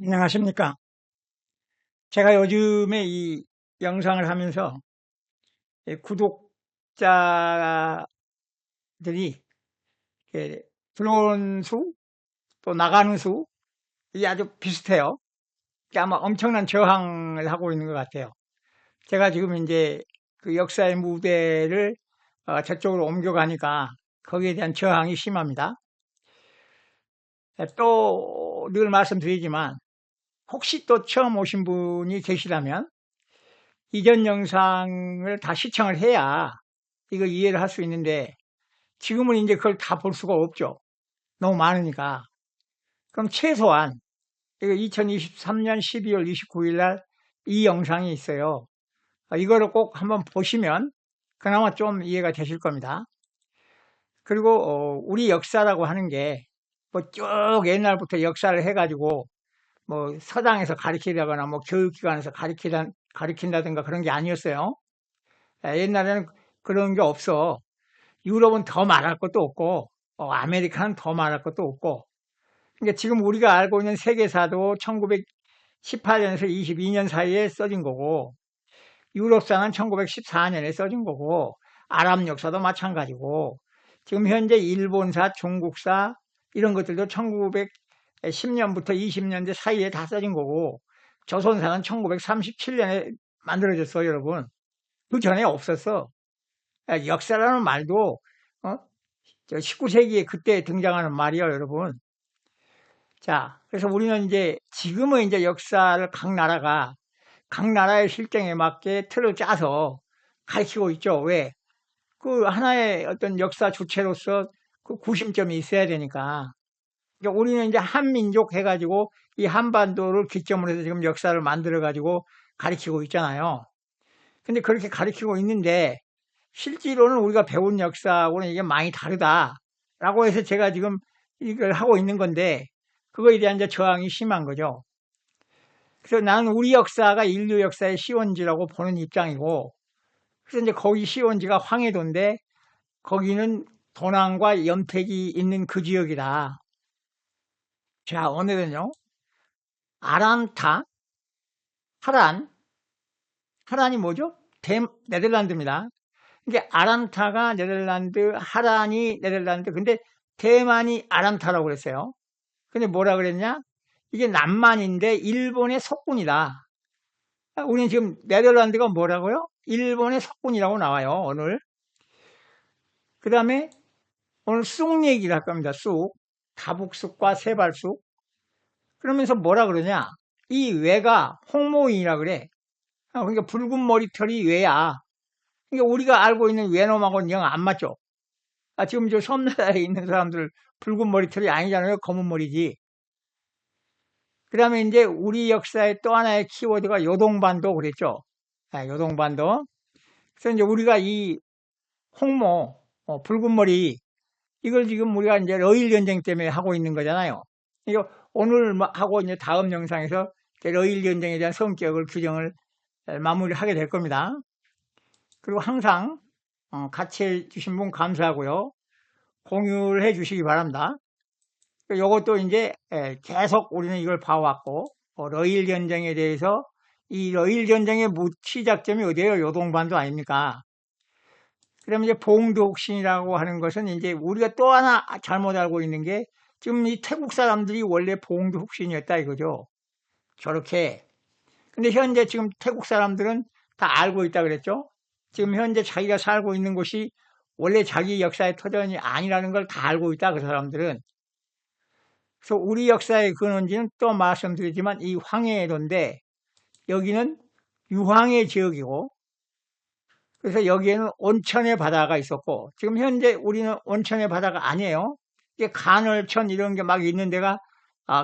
안녕하십니까. 제가 요즘에 이 영상을 하면서 이 구독자들이 이렇게 들어오는 수, 또 나가는 수, 이 아주 비슷해요. 이게 아마 엄청난 저항을 하고 있는 것 같아요. 제가 지금 이제 그 역사의 무대를 저쪽으로 옮겨가니까 거기에 대한 저항이 심합니다. 또 늘 말씀드리지만 혹시 또 처음 오신 분이 계시다면 이전 영상을 다 시청을 해야 이거 이해를 할 수 있는데 지금은 이제 그걸 다 볼 수가 없죠. 너무 많으니까. 그럼 최소한 이거 2023년 12월 29일 날 이 영상이 있어요. 이거를 꼭 한번 보시면 그나마 좀 이해가 되실 겁니다. 그리고 우리 역사라고 하는 게 뭐 쭉 옛날부터 역사를 해가지고 뭐 서당에서 가르치다거나 뭐 교육기관에서 가르친다든가 그런 게 아니었어요. 옛날에는 그런 게 없어. 유럽은 더 말할 것도 없고, 아메리카는 더 말할 것도 없고. 그러니까 지금 우리가 알고 있는 세계사도 1918년에서 22년 사이에 써진 거고, 유럽사는 1914년에 써진 거고, 아랍 역사도 마찬가지고, 지금 현재 일본사, 중국사, 이런 것들도 1910년부터 20년대 사이에 다 써진 거고, 조선사는 1937년에 만들어졌어, 여러분. 그 전에 없었어. 역사라는 말도, 어? 19세기에 그때 등장하는 말이요, 여러분. 자, 그래서 우리는 이제 지금은 이제 역사를 각 나라의 실정에 맞게 틀을 짜서 가르치고 있죠. 왜? 그 하나의 어떤 역사 주체로서 그 구심점이 있어야 되니까. 그러니까 우리는 이제 한민족 해가지고 이 한반도를 기점으로 해서 지금 역사를 만들어가지고 가르치고 있잖아요. 근데 그렇게 가르치고 있는데 실제로는 우리가 배운 역사하고는 이게 많이 다르다라고 해서 제가 지금 이걸 하고 있는 건데 그거에 대한 이제 저항이 심한 거죠. 그래서 나는 우리 역사가 인류 역사의 시원지라고 보는 입장이고 그래서 이제 거기 시원지가 황해도인데 거기는 도난과 염택이 있는 그 지역이다. 자, 오늘은요. 아란타, 하란, 하란이 뭐죠? 네덜란드입니다. 이게 아란타가 네덜란드, 하란이 네덜란드. 근데 대만이 아란타라고 그랬어요. 근데 뭐라 그랬냐? 이게 남만인데 일본의 속군이다. 우리는 지금 네덜란드가 뭐라고요? 일본의 속군이라고 나와요, 오늘. 그 다음에 오늘 쑥 얘기를 할 겁니다, 쑥. 다북쑥과 세발쑥. 그러면서 뭐라 그러냐? 이 외가 홍모인이라 그래. 그러니까 붉은 머리털이 외야. 그러니까 우리가 알고 있는 외놈하고는 영 안 맞죠? 지금 저 섬나라에 있는 사람들 붉은 머리털이 아니잖아요. 검은 머리지. 그 다음에 이제 우리 역사의 또 하나의 키워드가 요동반도 그랬죠. 요동반도. 그래서 이제 우리가 이 홍모, 붉은 머리, 이걸 지금 우리가 이제 러일 전쟁 때문에 하고 있는 거잖아요. 이거 오늘 뭐 하고 이제 다음 영상에서 러일 전쟁에 대한 성격을 규정을 마무리하게 될 겁니다. 그리고 항상 같이 해주신 분 감사하고요. 공유를 해 주시기 바랍니다. 요것도 이제 계속 우리는 이걸 봐왔고 러일 전쟁에 대해서 이 러일 전쟁의 시작점이 어디예요? 요동반도 아닙니까? 그러면 이제 봉독신이라고 하는 것은 이제 우리가 또 하나 잘못 알고 있는 게 지금 이 태국 사람들이 원래 봉독신이었다 이거죠. 저렇게. 근데 현재 지금 태국 사람들은 다 알고 있다 그랬죠. 지금 현재 자기가 살고 있는 곳이 원래 자기 역사의 터전이 아니라는 걸 다 알고 있다 그 사람들은. 그래서 우리 역사의 근원지는 또 말씀드리지만 이 황해도인데 여기는 유황의 지역이고 그래서 여기에는 온천의 바다가 있었고 지금 현재 우리는 온천의 바다가 아니에요. 이게 간헐천 이런 게 막 있는 데가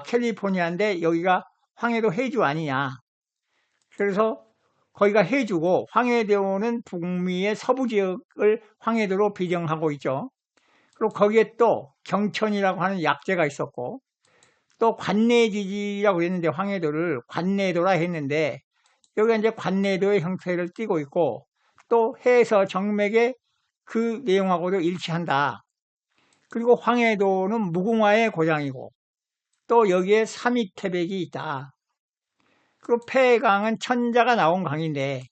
캘리포니아인데 여기가 황해도 해주 아니냐. 그래서 거기가 해주고 황해도는 북미의 서부 지역을 황해도로 비정하고 있죠. 그리고 거기에 또 경천이라고 하는 약재가 있었고 또 관내지지라고 했는데 황해도를 관내도라 했는데 여기가 이제 관내도의 형태를 띠고 있고 또 해서 정맥의 그 내용하고도 일치한다. 그리고 황해도는 무궁화의 고장이고 또 여기에 삼익태백이 있다. 그리고 폐강은 천자가 나온 강인데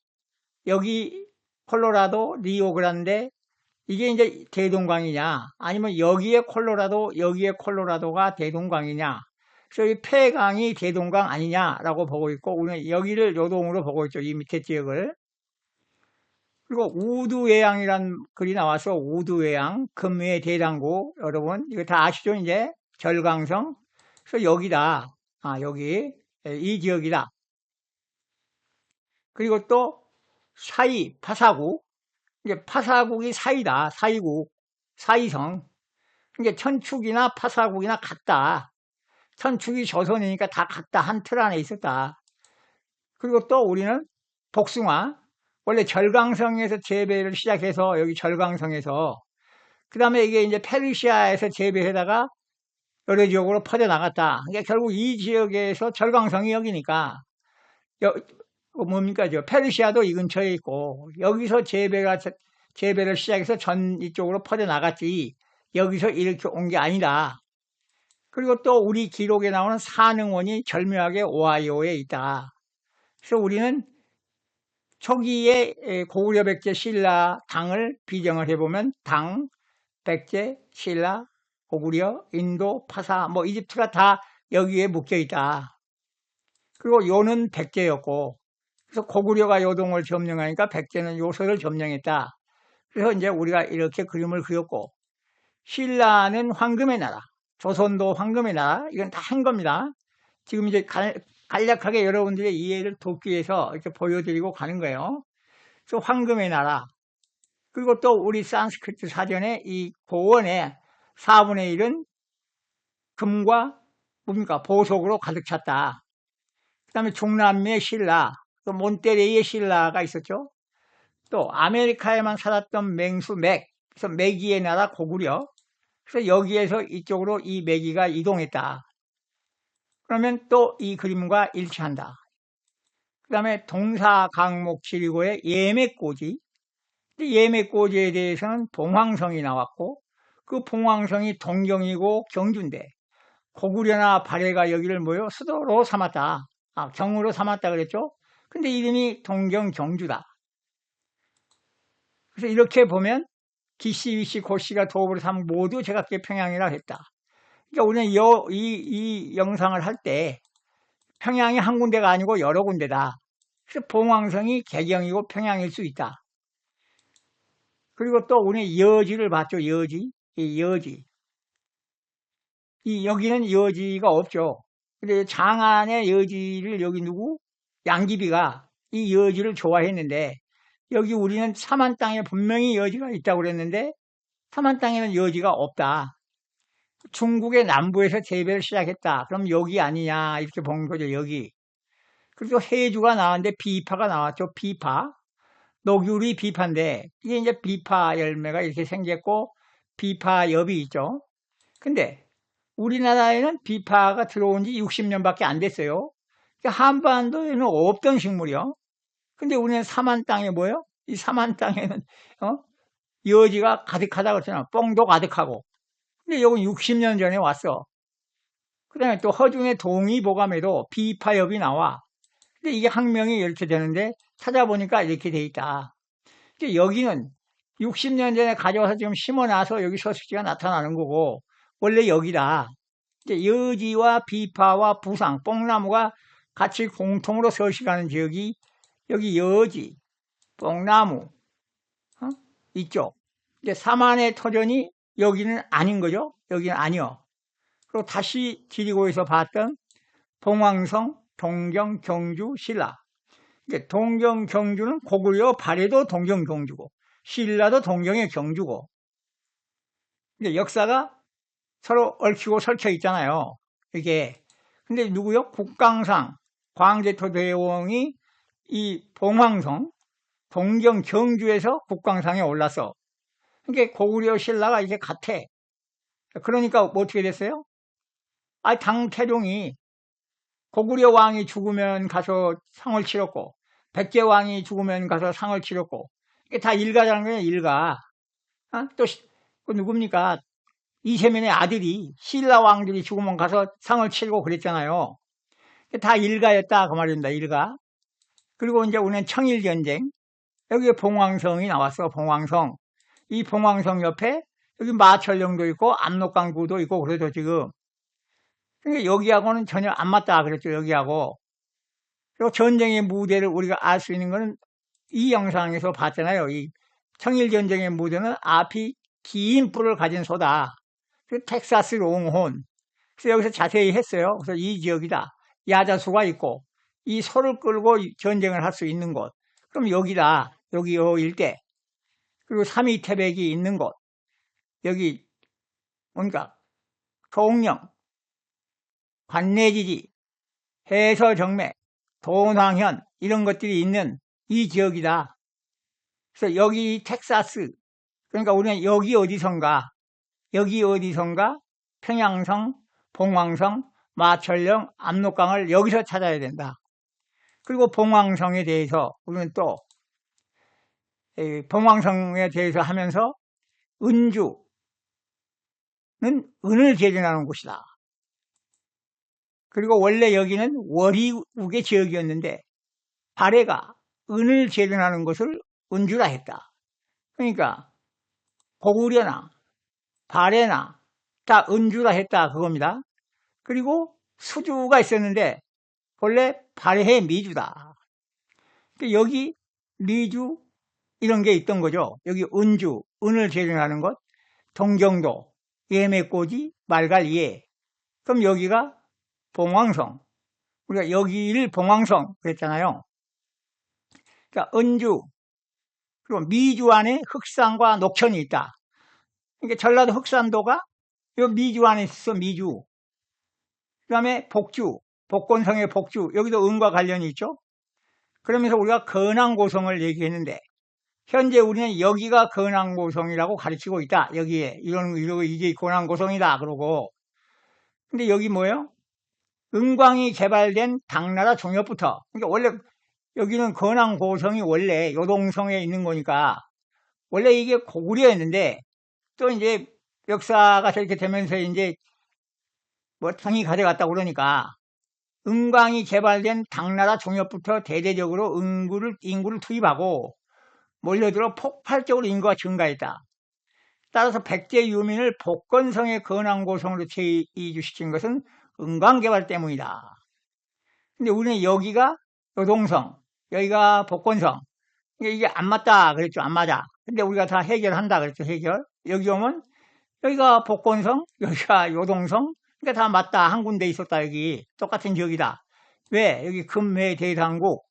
여기 콜로라도 리오그란데 이게 이제 대동강이냐 아니면 여기에 콜로라도 여기에 콜로라도가 대동강이냐, 그래서 이 폐강이 대동강 아니냐라고 보고 있고 우리는 여기를 요동으로 보고 있죠. 이 밑에 지역을. 그리고 우두외양이란 글이 나와서 우두외양 금외 대당구, 여러분 이거 다 아시죠? 이제 절강성. 그래서 여기다. 여기 이 지역이다. 그리고 또 사이 파사국, 이제 파사국이 사이다. 사이국, 사이성. 이게 천축이나 파사국이나 같다. 천축이 조선이니까 다 같다. 한 틀 안에 있었다. 그리고 또 우리는 복숭아, 원래 절강성에서 재배를 시작해서 여기 절강성에서 그 다음에 이게 이제 페르시아에서 재배하다가 여러 지역으로 퍼져나갔다. 그러니까 결국 이 지역에서 절강성이 여기니까 뭡니까? 페르시아도 이 근처에 있고 여기서 재배를 시작해서 전 이쪽으로 퍼져나갔지 여기서 이렇게 온 게 아니다. 그리고 또 우리 기록에 나오는 산흥원이 절묘하게 오하이오에 있다. 그래서 우리는 초기에 고구려 백제 신라 당을 비정을 해보면 당, 백제, 신라, 고구려, 인도, 파사, 뭐 이집트가 다 여기에 묶여 있다. 그리고 요는 백제였고, 그래서 고구려가 요동을 점령하니까 백제는 요서를 점령했다. 그래서 이제 우리가 이렇게 그림을 그렸고, 신라는 황금의 나라, 조선도 황금의 나라, 이건 다 한 겁니다. 지금 이제 간략하게 여러분들의 이해를 돕기 위해서 이렇게 보여드리고 가는 거예요. 그래서 황금의 나라. 그리고 또 우리 산스크리트 사전에 이 고원의 4분의 1은 금과 뭡니까? 보석으로 가득 찼다. 그 다음에 중남미의 신라, 또 몬테레이의 신라가 있었죠. 또 아메리카에만 살았던 맹수 맥, 그래서 메기의 나라 고구려. 그래서 여기에서 이쪽으로 이 메기가 이동했다. 그러면 또 이 그림과 일치한다. 그 다음에 동사강목칠고의 예맥고지. 예맥고지에 대해서는 봉황성이 나왔고 그 봉황성이 동경이고 경주인데 고구려나 발해가 여기를 뭐요? 수도로 삼았다. 경으로 삼았다 그랬죠? 근데 이름이 동경 경주다. 그래서 이렇게 보면 기씨, 위씨, 고씨가 도읍을 삼 모두 제각계평양이라 했다. 그러니까 우리는 이 영상을 할 때 평양이 한 군데가 아니고 여러 군데다. 그래서 봉황성이 개경이고 평양일 수 있다. 그리고 또 우리는 여지를 봤죠. 여지. 이 여지. 여기는 여지가 없죠. 근데 장안의 여지를 여기 누구? 양귀비가 이 여지를 좋아했는데 여기 우리는 삼한 땅에 분명히 여지가 있다고 그랬는데 삼한 땅에는 여지가 없다. 중국의 남부에서 재배를 시작했다. 그럼 여기 아니냐 이렇게 본 거죠. 여기. 그리고 해주가 나왔는데 비파가 나왔죠. 비파. 녹유리 비파인데 이게 이제 비파 열매가 이렇게 생겼고 비파엽이 있죠. 근데 우리나라에는 비파가 들어온 지 60년밖에 안 됐어요. 그러니까 한반도에는 없던 식물이요. 근데 우리는 삼한 땅에 뭐요? 이 삼한 땅에는 여지가 가득하다고 그랬잖아. 뽕도 가득하고. 근데 이건 60년 전에 왔어. 그 다음에 또 허중의 동의보감에도 비파엽이 나와. 근데 이게 학명이 이렇게 되는데 찾아보니까 이렇게 돼 있다. 여기는 60년 전에 가져와서 지금 심어놔서 여기 서식지가 나타나는 거고 원래 여기다. 여지와 비파와 부상, 뽕나무가 같이 공통으로 서식하는 지역이 여기 여지, 뽕나무 이쪽. 삼안의 터전이 여기는 아닌 거죠. 여기는 아니요. 그리고 다시 지리고에서 봤던 봉황성, 동경, 경주, 신라. 동경, 경주는 고구려 발해도 동경, 경주고 신라도 동경의 경주고 역사가 서로 얽히고 설쳐 있잖아요. 이게 근데 누구요? 국강상 광제토대왕이 이 봉황성, 동경, 경주에서 국강상에 올랐어. 그러니까 고구려 신라가 이게 같아. 그러니까 뭐 어떻게 됐어요? 당태룡이 고구려 왕이 죽으면 가서 상을 치렀고 백제 왕이 죽으면 가서 상을 치렀고 이게 다 일가라는 거예요. 일가. 또 누굽니까? 이세민의 아들이 신라 왕들이 죽으면 가서 상을 치르고 그랬잖아요. 다 일가였다 그 말입니다. 일가. 그리고 이제 우리는 청일전쟁, 여기에 봉황성이 나왔어. 봉황성. 이 봉황성 옆에 여기 마천령도 있고 압록강구도 있고 그래도 지금 그러니까 여기하고는 전혀 안 맞다 그랬죠. 여기하고. 그리고 전쟁의 무대를 우리가 알 수 있는 거는 이 영상에서 봤잖아요. 이 청일전쟁의 무대는 앞이 긴 뿔을 가진 소다. 그 텍사스 롱혼. 그래서 여기서 자세히 했어요. 그래서 이 지역이다. 야자수가 있고 이 소를 끌고 전쟁을 할 수 있는 곳. 그럼 여기다. 여기 요 일대. 그리고 삼위태백이 있는 곳. 여기 뭔가 송령, 관내지지, 해서정맥, 돈황현 이런 것들이 있는 이 지역이다. 그래서 여기 텍사스. 그러니까 우리는 여기 어디선가 평양성, 봉황성, 마천령, 압록강을 여기서 찾아야 된다. 그리고 봉황성에 대해서 우리는 또 봉황성에 대해서 하면서 은주는 은을 재련하는 곳이다. 그리고 원래 여기는 월이국의 지역이었는데 발해가 은을 재련하는 것을 은주라 했다. 그러니까 고구려나 발해나 다 은주라 했다 그겁니다. 그리고 수주가 있었는데 원래 발해 미주다. 여기 미주 이런 게 있던 거죠. 여기 은주, 은을 재련하는 것, 동경도, 예매꼬지, 말갈예. 그럼 여기가 봉황성. 우리가 여기를 봉황성 그랬잖아요. 그러니까 은주, 그리고 미주 안에 흑산과 녹천이 있다. 그러니까 전라도 흑산도가 요 미주 안에 있어, 미주. 그 다음에 복주, 복권성의 복주. 여기도 은과 관련이 있죠. 그러면서 우리가 건항고성을 얘기했는데 현재 우리는 여기가 건항고성이라고 가르치고 있다. 여기에 이러고 이게 건항고성이다 그러고. 근데 여기 뭐예요? 은광이 개발된 당나라 종엽부터. 그러니까 원래 여기는 건항고성이 원래 요동성에 있는 거니까 원래 이게 고구려였는데 또 이제 역사가 저렇게 되면서 이제 뭐 당이 가져갔다 그러니까 은광이 개발된 당나라 종엽부터 대대적으로 인구를 투입하고 몰려들어 폭발적으로 인구가 증가했다. 따라서 백제 유민을 복건성의 건항고성으로 재이주시킨 것은 은광개발 때문이다. 근데 우리는 여기가 요동성, 여기가 복건성. 이게 안 맞다 그랬죠. 안 맞아. 근데 우리가 다 해결한다 그랬죠. 해결. 여기 오면 여기가 복건성, 여기가 요동성. 그러니까 다 맞다. 한 군데 있었다. 여기 똑같은 지역이다. 왜? 여기 금회 대상국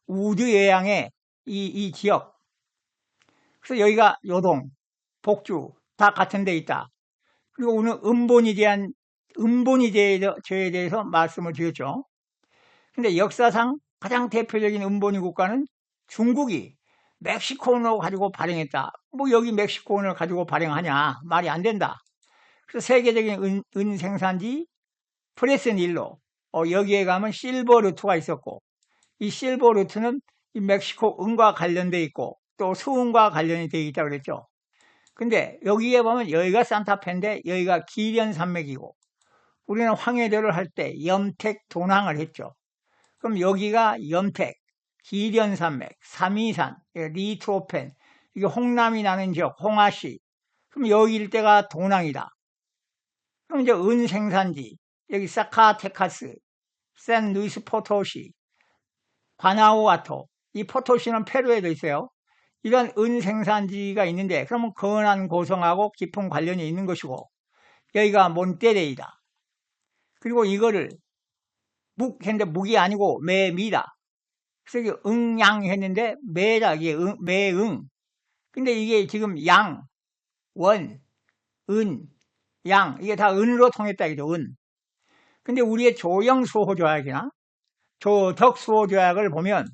우주예양의 이 지역. 그래서 여기가 요동, 복주 다 같은 데 있다. 그리고 오늘 은본이제에 대해서 말씀을 드렸죠. 근데 역사상 가장 대표적인 은본이 국가는 중국이 멕시코원을 가지고 발행했다. 뭐 여기 멕시코원을 가지고 발행하냐? 말이 안 된다. 그래서 세계적인 은 생산지 프레스닐로 여기에 가면 실버 루트가 있었고 이 실버 루트는 이 멕시코 은과 관련돼 있고 또 수은과 관련이 되어 있다고 그랬죠. 근데 여기에 보면 여기가 산타페인데 여기가 기련산맥이고 우리는 황해도를 할 때 염택 돈항을 했죠. 그럼 여기가 염택, 기련산맥, 삼이산, 리트로펜 이게 홍남이 나는 지역 홍화시. 그럼 여기 일대가 돈항이다. 그럼 이제 은 생산지 여기 사카테카스, 샌루이스 포토시, 과나우아토 이 포토시는 페루에도 있어요. 이런 은 생산지가 있는데 그러면 건한 고성하고 깊은 관련이 있는 것이고 여기가 몬테레이다. 그리고 이거를 했는데 묵이 아니고 매미다. 그래서 여기 응양 했는데 매다. 이게 매응. 근데 이게 지금 양, 원, 은, 양 이게 다 은으로 통했다 이죠. 은. 근데 우리의 조영 수호조약이나 조덕 수호조약을 보면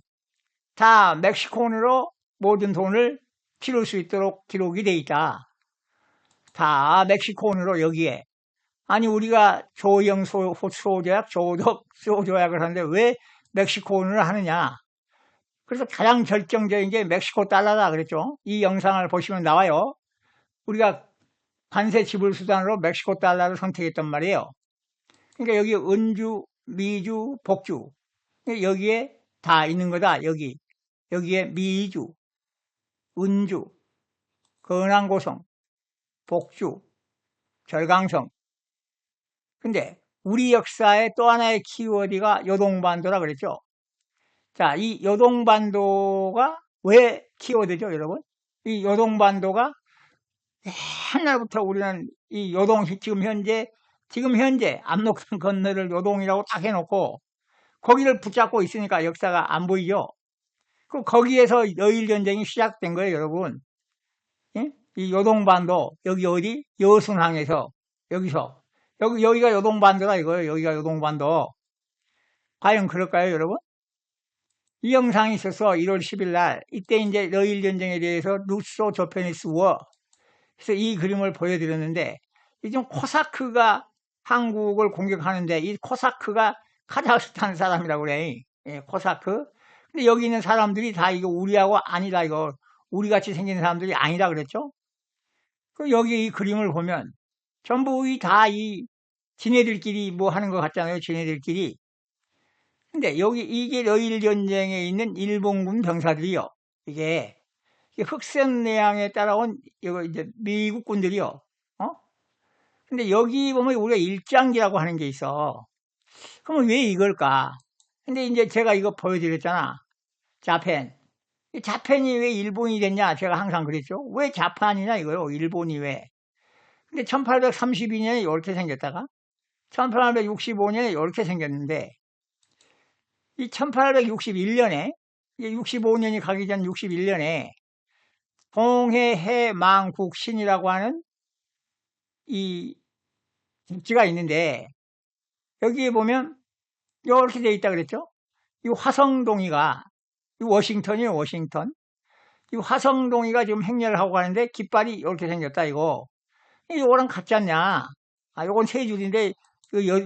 다 멕시코원으로 모든 돈을 치를 수 있도록 기록이 돼 있다. 다 멕시코원으로 여기에. 아니 우리가 조영 수호조약, 조덕 수호조약을 하는데 왜 멕시코원을 하느냐. 그래서 가장 결정적인 게 멕시코 달러다 그랬죠. 이 영상을 보시면 나와요. 우리가 관세 지불 수단으로 멕시코 달러를 선택했단 말이에요. 그러니까 여기 은주, 미주, 복주 여기에 다 있는 거다. 여기에 미주, 은주, 건안고성, 복주, 절강성. 근데 우리 역사의 또 하나의 키워드가 요동반도라 그랬죠. 자, 이 요동반도가 왜 키워드죠, 여러분? 이 요동반도가 옛날부터 우리는 이 요동, 지금 현재 압록강 건너를 요동이라고 딱 해놓고 거기를 붙잡고 있으니까 역사가 안 보이죠. 그 거기에서 여일 전쟁이 시작된 거예요, 여러분. 예? 이 요동반도 여기 어디 여순항에서 여기가 요동반도라 이거예요. 여기가 요동반도. 과연 그럴까요, 여러분? 이 영상이 있어서 1월 10일 날 이때 이제 여일 전쟁에 대해서 루소 저페니스 워 그래서 이 그림을 보여드렸는데 지금 코사크가 한국을 공격하는데 이 코사크가 카자흐스탄 사람이라고 그래. 예, 코사크. 근데 여기 있는 사람들이 다 이거 우리하고 아니다 이거 우리 같이 생긴 사람들이 아니라 그랬죠. 그 여기 이 그림을 보면 전부 이 지네들끼리 뭐 하는 것 같잖아요. 지네들끼리. 근데 여기 이게 여일 전쟁에 있는 일본군 병사들이요. 이게 흑선내양에 따라온 이거 이제 미국 군들이요. 어? 근데 여기 보면 우리가 일장기라고 하는 게 있어. 그러면 왜 이걸까? 근데 이제 제가 이거 보여드렸잖아. 자펜. 이 자펜이 왜 일본이 됐냐? 제가 항상 그랬죠. 왜 자판이냐 이거요. 일본이 왜? 근데 1832년에 이렇게 생겼다가 1865년에 이렇게 생겼는데 이 1861년에 65년이 가기 전 61년에 동해해망국신이라고 하는 이 국지가 있는데 여기에 보면 이렇게 돼 있다 그랬죠. 이 화성동이가 이 워싱턴이에요. 워싱턴. 이 화성동이가 지금 행렬을 하고 가는데 깃발이 이렇게 생겼다 이거. 이거랑 같지 않냐. 아, 요건 세 줄인데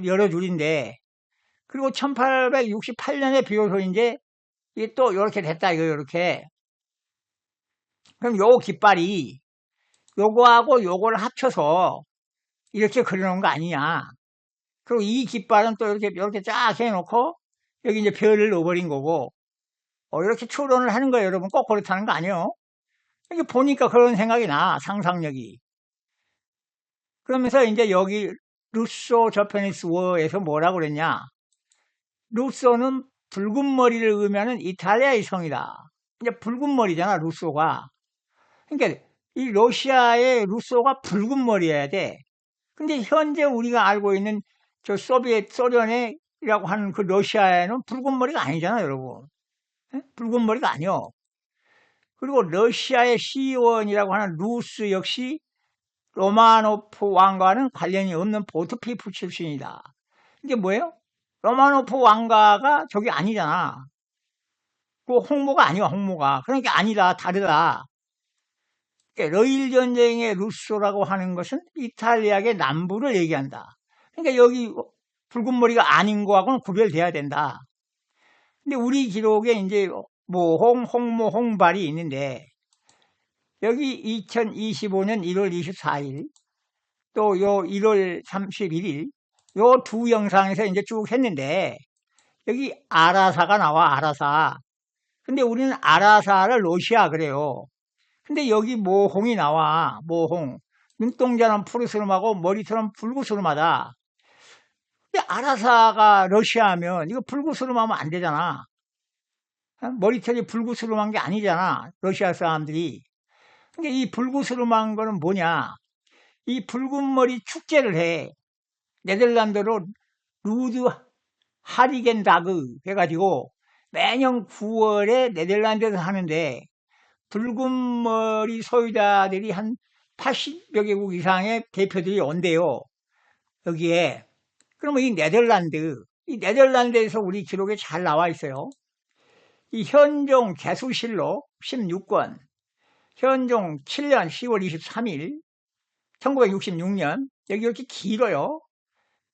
여러 줄인데 그리고 1868년에 비로소 이제 이게 또 이렇게 됐다 이거 이렇게. 그럼 요 깃발이 요거하고 요거를 합쳐서 이렇게 그려놓은 거 아니냐. 그리고 이 깃발은 또 이렇게 쫙 해놓고 여기 이제 별을 넣어버린 거고 이렇게 추론을 하는 거예요. 여러분 꼭 그렇다는 거 아니에요. 이게 보니까 그런 생각이 나. 상상력이. 그러면서 이제 여기 루소 저페니스 워에서 뭐라고 그랬냐. 루소는 붉은 머리를 의미하는 이탈리아의 성이다. 이제 붉은 머리잖아 루소가. 그러니까 이 러시아의 루소가 붉은 머리여야 돼. 근데 현재 우리가 알고 있는 저 소련이라고 하는 그 러시아에는 붉은 머리가 아니잖아, 여러분. 에? 붉은 머리가 아니요. 그리고 러시아의 시원이라고 하는 루스 역시 로마노프 왕과는 관련이 없는 보트피프 출신이다. 이게 뭐예요? 로마노프 왕가가 저기 아니잖아. 그 홍모가 아니야, 홍모가. 그러니까 아니다, 다르다. 러일 전쟁의 루소라고 하는 것은 이탈리아의 남부를 얘기한다. 그러니까 여기 붉은 머리가 아닌 거하고는 구별돼야 된다. 근데 우리 기록에 이제 모홍, 홍모, 홍발이 있는데 여기 2025년 1월 24일 또 요 1월 31일 요 두 영상에서 이제 쭉 했는데 여기 아라사가 나와 아라사. 근데 우리는 아라사를 러시아 그래요. 근데 여기 모홍이 나와 모홍. 눈동자는 푸르스름하고 머리처럼 붉으스름하다. 근데 아라사가 러시아면 이거 붉으스름하면 안 되잖아. 머리털이 붉으스름한 게 아니잖아. 러시아 사람들이. 그러니까 이 붉으스름한 거는 뭐냐. 이 붉은 머리 축제를 해. 네덜란드로 루드 하리겐다그 해가지고 매년 9월에 네덜란드에서 하는데 붉은 머리 소유자들이 한 80여 개국 이상의 대표들이 온대요. 여기에. 그러면 이 네덜란드에서 우리 기록에 잘 나와 있어요. 이 현종 개수실록 16권, 현종 7년 10월 23일, 1966년, 여기 이렇게 길어요.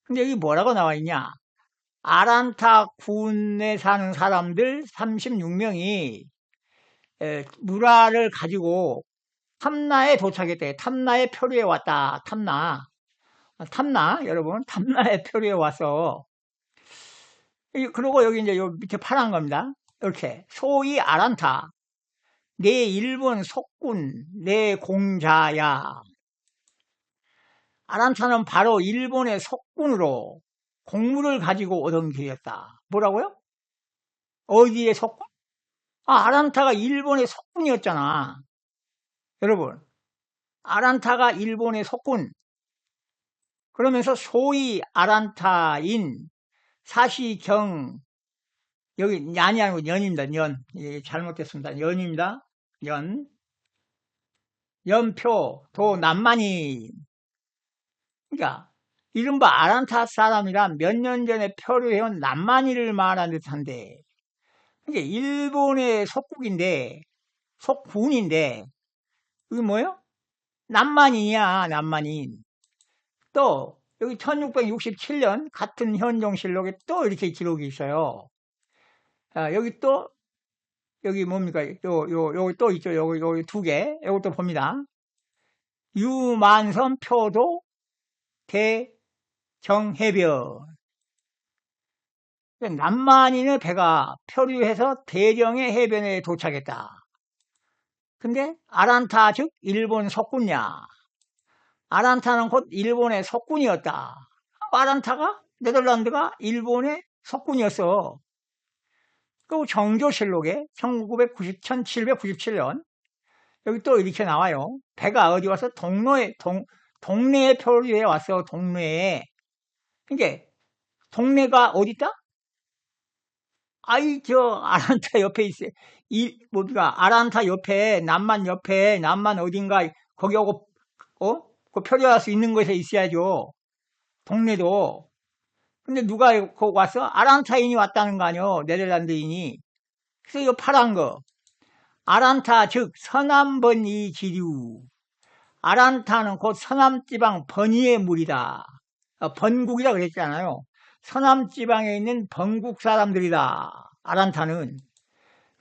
근데 여기 뭐라고 나와 있냐? 아란타 군에 사는 사람들 36명이 물화를 가지고 탐나에 도착했대. 탐나에 표류해 왔다. 탐나. 탐나, 여러분. 탐나에 표류해 와서. 그리고 여기 이제 요 밑에 파란 겁니다. 이렇게. 소위 아란타. 내 일본 속군, 내 공자야. 아란타는 바로 일본의 속군으로 공물을 가지고 오던 길이었다. 뭐라고요? 어디의 속군? 아란타가 일본의 속군이었잖아. 여러분, 아란타가 일본의 속군. 그러면서 소위 아란타인 사시경, 여기 년이 아니고 년입니다. 년. 예, 잘못됐습니다. 년입니다. 년. 연표, 도 남만이. 그러니까 이른바 아란타 사람이란 몇 년 전에 표류해온 남만이를 말하는 듯한데, 이게 일본의 속국인데, 속군인데, 이게 뭐예요? 남만인이야, 남만인. 또 여기 1667년 같은 현종실록에 또 이렇게 기록이 있어요. 여기 또 여기 뭡니까? 여기 또 있죠. 여기 두 개. 이것도 봅니다. 유만선 표도 대정해변. 남만인의 배가 표류해서 대정의 해변에 도착했다. 근데 아란타 즉 일본 속군이야. 아란타는 곧 일본의 속군이었다. 아란타가 네덜란드가 일본의 속군이었어. 그 정조실록에 1797년 여기 또 이렇게 나와요. 배가 어디 와서 동네에 표류해 왔어. 동네에. 그러니까 동네가 어디 있다? 아이 저 아란타 옆에 있어. 뭡니까? 아란타 옆에 남만 어딘가 거기하고 그 표류할 수 있는 곳에 있어야죠. 동네도. 근데 누가 거기 왔어? 아란타인이 왔다는 거 아니요. 네덜란드인이. 그래서 이거 파란 거. 아란타 즉 서남번이 지류. 아란타는 곧 서남지방 번이의 물이다. 번국이라 그랬잖아요. 서남지방에 있는 번국 사람들이다. 아란타는.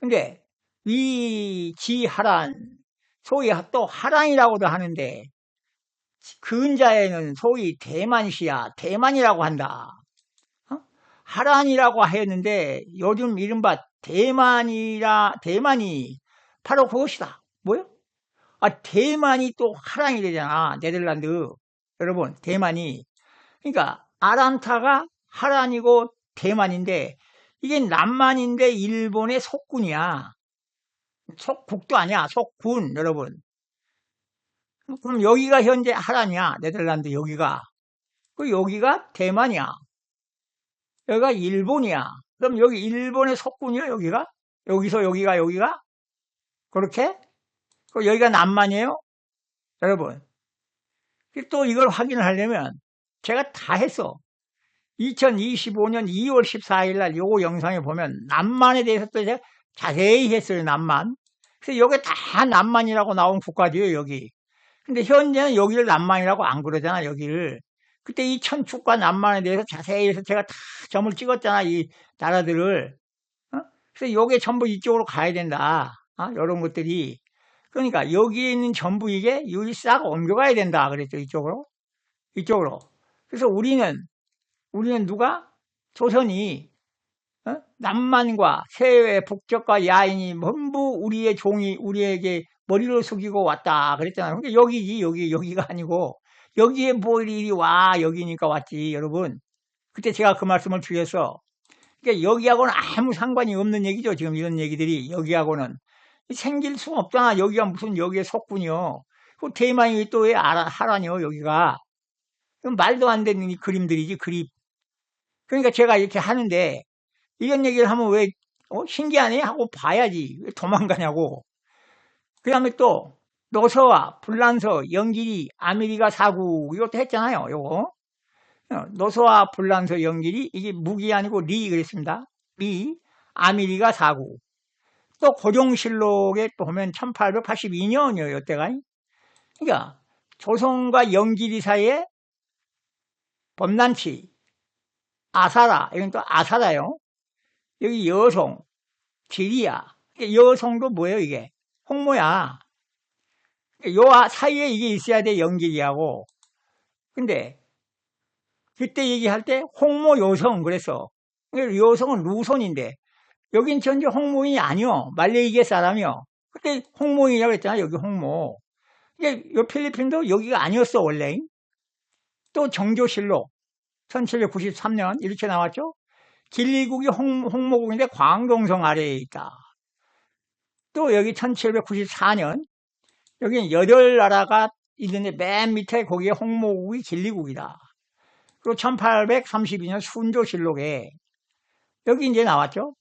근데 위지하란, 소위 또 하란이라고도 하는데 근자에는 소위 대만시야. 대만이라고 한다. 하란이라고 하였는데 요즘 이른바 대만이 바로 그것이다. 뭐요? 대만이 또 하란이 되잖아. 네덜란드. 여러분, 대만이. 그러니까 아란타가 하란이고 대만인데 이게 남만인데 일본의 속군이야. 속국도 아니야. 속군, 여러분. 그럼 여기가 현재 하란이야. 네덜란드 여기가. 여기가 대만이야. 여기가 일본이야. 그럼 여기 일본의 속군이요, 여기가? 여기서 여기가? 그렇게? 여기가 남만이에요? 여러분. 또 이걸 확인하려면 제가 다 했어. 2025년 2월 14일 날 요거 영상에 보면 남만에 대해서 또 제가 자세히 했어요, 남만. 그래서 여기 다 남만이라고 나온 국가지요, 여기. 근데 현재는 여기를 남만이라고 안 그러잖아, 여기를. 그때 이 천축과 남만에 대해서 자세히 해서 제가 다 점을 찍었잖아, 이 나라들을. 그래서 요게 전부 이쪽으로 가야 된다. 이런 것들이. 그러니까 여기에 있는 전부 이게 여기 싹 옮겨가야 된다. 그랬죠, 이쪽으로. 이쪽으로. 그래서 우리는 누가? 조선이, 남만과 세외, 북적과 야인이 전부 우리의 종이 우리에게 머리를 숙이고 왔다. 그랬잖아요. 근데 여기지, 여기가 아니고. 여기에 뭐 이리 와, 여기니까 왔지, 여러분. 그때 제가 그 말씀을 드렸어. 그러니까 여기하고는 아무 상관이 없는 얘기죠. 지금 이런 얘기들이 여기하고는 생길 수가 없잖아. 여기가 무슨 여기에 속군이요. 그 대만이 또 왜 하라뇨, 여기가. 그럼 말도 안 되는 이 그림들이지, 그림. 그러니까 제가 이렇게 하는데 이런 얘기를 하면 왜 신기하네 하고 봐야지. 왜 도망가냐고. 그 다음에 또 노서와 불란서, 영길이, 아메리카 사국 이것도 했잖아요. 요거. 노서와 불란서, 영길이 이게 무기 아니고 리 그랬습니다. 리, 아메리카 사국. 또 고종실록에 또 보면 1882년이에요. 이때가. 그러니까 조선과 영길이 사이에 범난치, 아사라, 이건 또 아사라요. 여기 여송, 지리야. 여성도 뭐예요, 이게? 홍모야. 요 사이에 이게 있어야 돼, 연길이하고. 근데 그때 얘기할 때 홍모 요성 그랬어. 요성은 루손인데 여긴 전혀 홍모인이 아니요. 말레이시아 사람이요. 그때 홍모인이라고 했잖아. 여기 홍모. 이게 요 필리핀도 여기가 아니었어 원래. 또 정조실록 1793년 이렇게 나왔죠. 길리국이 홍모국인데 광동성 아래에 있다. 또 여기 1794년 여기는 8나라가 있는데 맨 밑에 거기에 홍모국이 길리국이다. 그리고 1832년 순조실록에 여기 이제 나왔죠.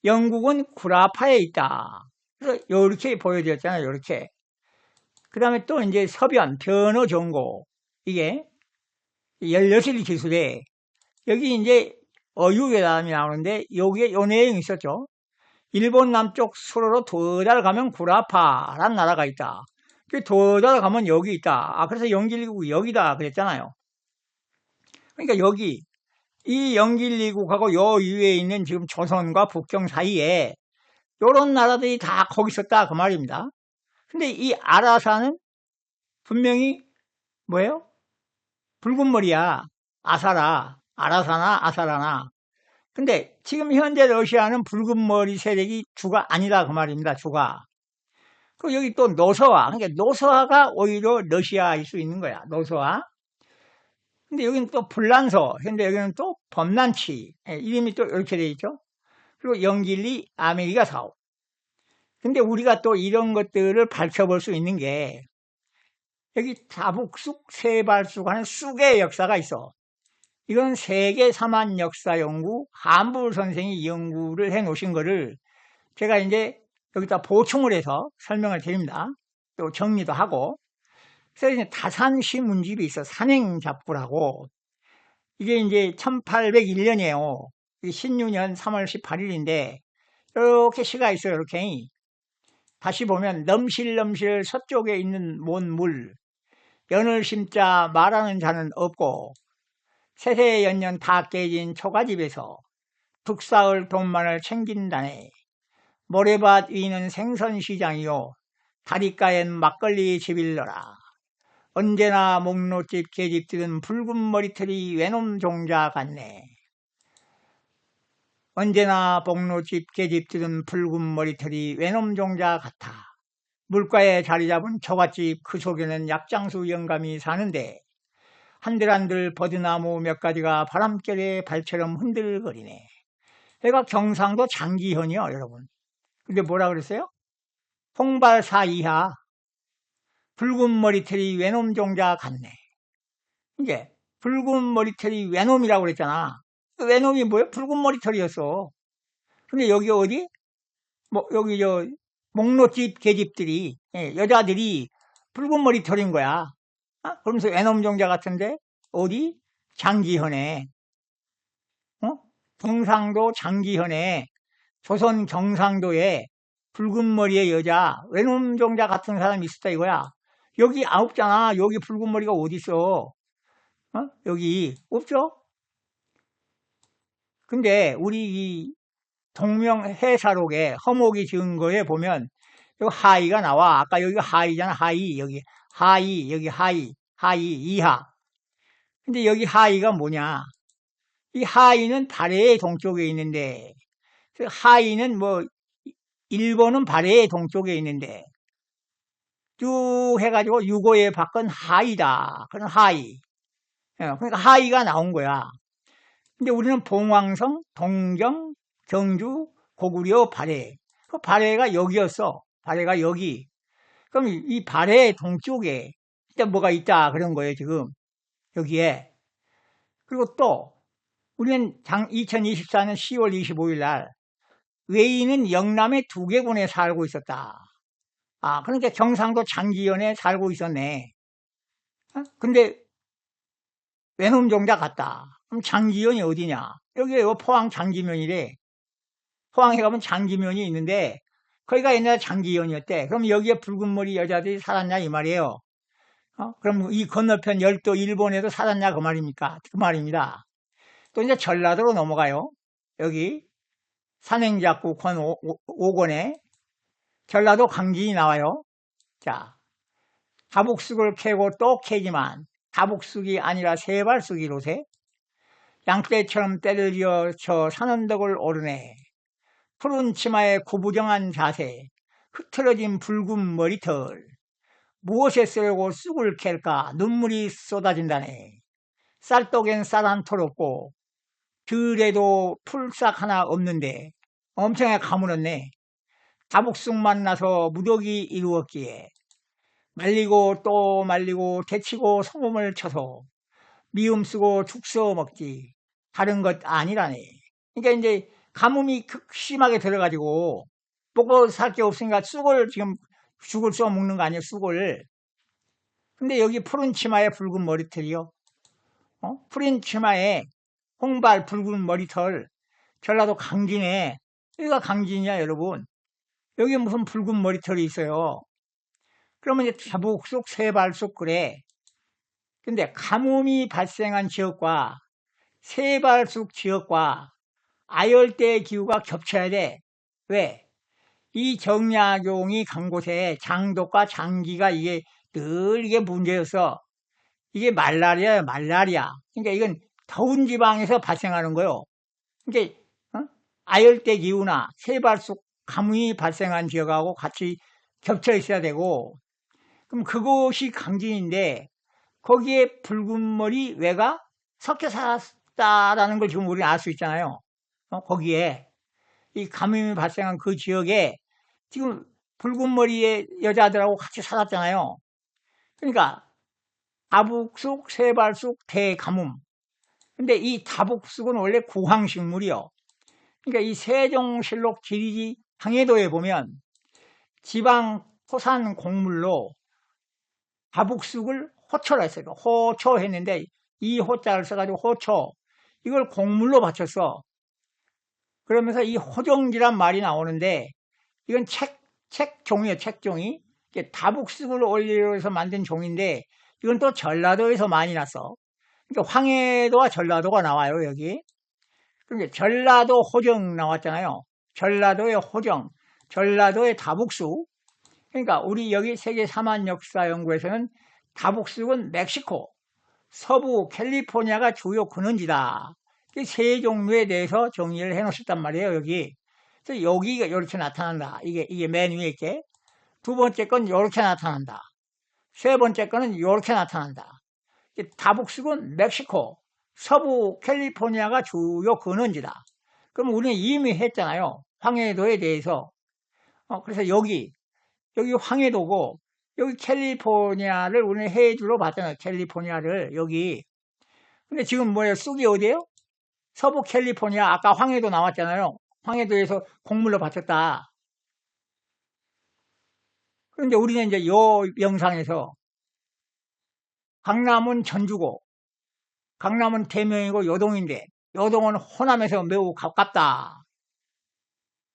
영국은 구라파에 있다. 그래서 이렇게 보여드렸잖아요. 이렇게. 그 다음에 또 이제 서변, 변어정고. 이게 16일 기술에 여기 이제 어유회담이 나오는데 여기에 요 내용이 있었죠. 일본 남쪽 수로로 더 달아가면 구라파라는 나라가 있다. 더 달아가면 여기 있다. 그래서 영길리국이 여기다 그랬잖아요. 그러니까 여기 이 영길리국하고 요 위에 있는 지금 조선과 북경 사이에 요런 나라들이 다 거기 있었다 그 말입니다. 근데 이 아라사는 분명히 뭐예요? 붉은 머리야. 아사라, 아라사나 아사라나. 근데 지금 현재 러시아는 붉은 머리 세력이 주가 아니다 그 말입니다. 주가. 그리고 여기 또 노서화. 그러니까 노서화가 오히려 러시아일 수 있는 거야. 노서화. 근데 여기는 또 불란서. 근데 여기는 또 범란치. 이름이 또 이렇게 돼 있죠. 그리고 영길리 아메리카 사업. 근데 우리가 또 이런 것들을 밝혀볼 수 있는 게 여기 다북쑥, 세발쑥 하는 쑥의 역사가 있어. 이건 세계 사만 역사 연구 한불 선생이 연구를 해 놓으신 거를 제가 이제 여기다 보충을 해서 설명을 드립니다. 또 정리도 하고. 그래서 이제 다산시문집이 있어. 산행잡부라고. 이게 이제 1801년이에요. 신유년 3월 18일인데 이렇게 시가 있어요. 이렇게. 다시 보면 넘실넘실 서쪽에 있는 몬물 연을 심자 말하는 자는 없고 세세연년 다 깨진 초가집에서 북사을 돈만을 챙긴다네. 모래밭 위는 생선시장이요 다리가엔 막걸리 집일러라. 언제나 목로집 계집들은 붉은 머리털이 외놈 종자 같네. 언제나 목로집 계집들은 붉은 머리털이 외놈 종자 같아. 물가에 자리 잡은 초가집 그 속에는 약장수 영감이 사는데 한들한들 버드나무 몇 가지가 바람결에 발처럼 흔들거리네. 얘가 경상도 장기현이요, 여러분. 근데 뭐라 그랬어요? 홍발사 이하 붉은 머리털이 외놈 종자 같네. 이게 붉은 머리털이 외놈이라고 그랬잖아. 그 외놈이 뭐예요? 붉은 머리털이었어. 근데 여기 어디? 뭐 여기 저 목로집 계집들이 여자들이 붉은 머리털인 거야. 그러면서 외놈 종자 같은데 어디? 장기현에 경상도 장기현에 조선 경상도에 붉은 머리의 여자 외놈 종자 같은 사람이 있었다 이거야. 여기 없잖아. 여기 붉은 머리가 어디 있어? 여기 없죠? 근데 우리 이 동명해사록에 허목이 지은 거에 보면 여기 하이가 나와. 아까 여기 하이잖아. 하이 여기 하이 여기 하이 하이 이하. 근데 여기 하이가 뭐냐? 이 하이는 발해의 동쪽에 있는데 하이는 뭐 일본은 발해의 동쪽에 있는데 쭉 해가지고 유고의 밖은 하이다. 그런 하이. 그러니까 하이가 나온 거야. 근데 우리는 봉황성, 동경, 경주, 고구려, 발해. 그 발해가 여기였어. 발해가 여기. 그럼 이 발해 동쪽에 진짜 뭐가 있다 그런 거예요 지금 여기에. 그리고 또 우리는 2024년 10월 25일 날 외인은 영남의 두개군에 살고 있었다. 그러니까 경상도 장기현에 살고 있었네. 근데 외놈 종자 같다. 그럼 장기현이 어디냐? 여기 포항 장기면이래. 포항에 가면 장기면이 있는데 거기가 옛날에 장기현이었대. 그럼 여기에 붉은 머리 여자들이 살았냐 이 말이에요. 그럼 이 건너편 열도 일본에도 살았냐 그 말입니까? 그 말입니다. 또 이제 전라도로 넘어가요. 여기 산행작구 권 5권에 전라도 강진이 나와요. 자, 다북쑥을 캐고 또 캐지만 다북쑥이 아니라 세발쑥이로세. 양떼처럼 떼를 지어 저 산언덕을 오르네. 푸른 치마에 구부정한 자세, 흐트러진 붉은 머리털. 무엇에 쓰려고 쑥을 캘까? 눈물이 쏟아진다네. 쌀독엔 쌀 한 톨 없고 들에도 풀싹 하나 없는데 엄청나게 가물었네. 다북쑥 만나서 무더기 이루었기에 말리고 또 말리고 데치고 소금을 쳐서 미음 쓰고 죽 써 먹지 다른 것 아니라네. 그러니까 이제 가뭄이 극심하게 들어가지고 먹고 살 게 없으니까 쑥을 지금 죽을 써 먹는 거 아니에요, 쑥을. 근데 여기 푸른 치마에 붉은 머리털이요. 푸른 치마에 홍발 붉은 머리털. 전라도 강진에, 여기가 강진이야 여러분. 여기 무슨 붉은 머리털이 있어요. 그러면 이제 다북쑥, 세발쑥 그래. 근데 가뭄이 발생한 지역과 세발쑥 지역과 아열대 기후가 겹쳐야 돼. 왜? 이 정약용이 간 곳에 장독과 장기가 이게 늘 이게 문제였어. 이게 말라리아야, 말라리아. 그러니까 이건 더운 지방에서 발생하는 거요. 그러니까 아열대 기후나 세발쑥 가뭄이 발생한 지역하고 같이 겹쳐 있어야 되고, 그럼 그곳이 강진인데 거기에 붉은 머리 왜가 섞여 살았다라는 걸 지금 우리는 알 수 있잖아요. 거기에 이 가뭄이 발생한 그 지역에 지금 붉은 머리의 여자들하고 같이 살았잖아요. 그러니까 다북쑥, 세발쑥, 대가뭄. 근데 이 다북쑥은 원래 구황식물이요. 그러니까 이 세종실록 지리지 항해도에 보면 지방 토산 곡물로 다북쑥을 호초라 했어요. 호초 했는데 이 호자를 써가지고 호초. 이걸 곡물로 바쳤어. 그러면서 이 호종지란 말이 나오는데 이건 책종이에요. 책종이. 다북쑥을 올리려 해서 만든 종인데 이건 또 전라도에서 많이 났어. 그러니까 황해도와 전라도가 나와요. 여기. 그러니까 전라도 호정 나왔잖아요. 전라도의 호정, 전라도의 다북쑥. 그러니까 우리 여기 세계사만역사연구에서는 다북쑥은 멕시코, 서부 캘리포니아가 주요 근원지다. 이 세 종류에 대해서 정의를 해 놓으셨단 말이에요, 여기. 그래서 여기가 이렇게 나타난다. 이게 맨 위에 있게. 두 번째 건 이렇게 나타난다. 세 번째 거는 이렇게 나타난다. 다북쑥은 멕시코, 서부 캘리포니아가 주요 근원지다. 그럼 우리는 이미 했잖아요. 황해도에 대해서. 그래서 여기 황해도고, 여기 캘리포니아를 우리는 해주로 봤잖아요. 캘리포니아를, 여기. 근데 지금 뭐예요? 쑥이 어디에요? 서부 캘리포니아, 아까 황해도 나왔잖아요. 황해도에서 곡물로 바쳤다. 그런데 우리는 이제 요 영상에서 강남은 전주고, 강남은 대명이고 요동인데, 요동은 호남에서 매우 가깝다.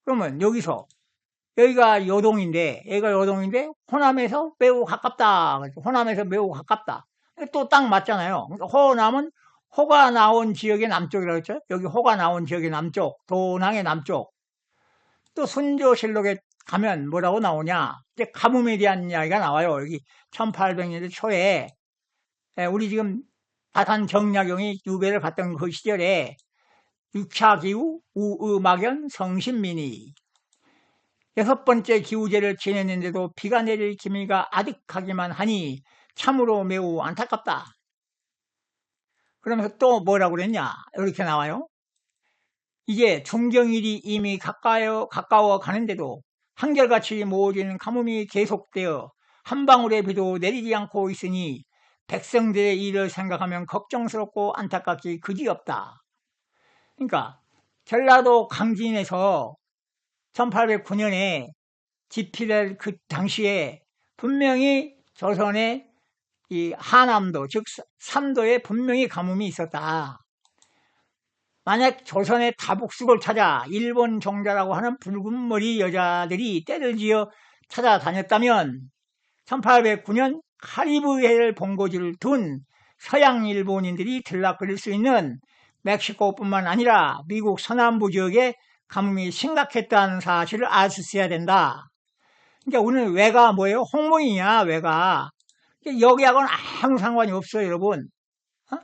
그러면 여기서, 여기가 요동인데 호남에서 매우 가깝다. 호남에서 매우 가깝다. 또 딱 맞잖아요. 그러니까 호남은 호가 나온 지역의 남쪽이라고 했죠. 여기 호가 나온 지역의 남쪽, 도낭의 남쪽. 또 순조실록에 가면 뭐라고 나오냐? 이제 가뭄에 대한 이야기가 나와요. 여기 1800년대 초에 우리 지금 다산 정약용이 유배를 갔던 그 시절에 6차 기후, 우음악연, 성신민이 여섯 번째 기후제를 지냈는데도 비가 내릴 기미가 아득하기만 하니 참으로 매우 안타깝다. 그러면서 또 뭐라고 그랬냐? 이렇게 나와요. 이제 중경일이 이미 가까워 가는데도 한결같이 모으지는 가뭄이 계속되어 한 방울의 비도 내리지 않고 있으니 백성들의 일을 생각하면 걱정스럽고 안타깝기 그지없다. 그러니까 전라도 강진에서 1809년에 집필할 그 당시에 분명히 조선의 이 하남도, 즉 삼도에 분명히 가뭄이 있었다. 만약 조선의 다북쑥을 찾아 일본 종자라고 하는 붉은 머리 여자들이 때를 지어 찾아다녔다면 1809년 카리브해를 본고지를 둔 서양 일본인들이 들락거릴 수 있는 멕시코뿐만 아니라 미국 서남부 지역에 가뭄이 심각했다는 사실을 알 수 있어야 된다. 그러니까 우리는 왜가 뭐예요? 홍모이냐, 왜가. 여기하고는 아무 상관이 없어요, 여러분. 어?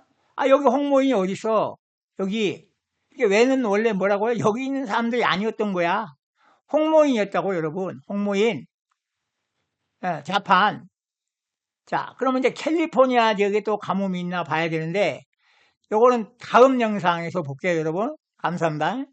여기 홍모인이 어딨어? 여기. 이게 왜는 원래 뭐라고요? 여기 있는 사람들이 아니었던 거야. 홍모인이었다고, 여러분. 홍모인. 자판. 자, 그러면 이제 캘리포니아 지역에 또 가뭄이 있나 봐야 되는데, 요거는 다음 영상에서 볼게요, 여러분. 감사합니다.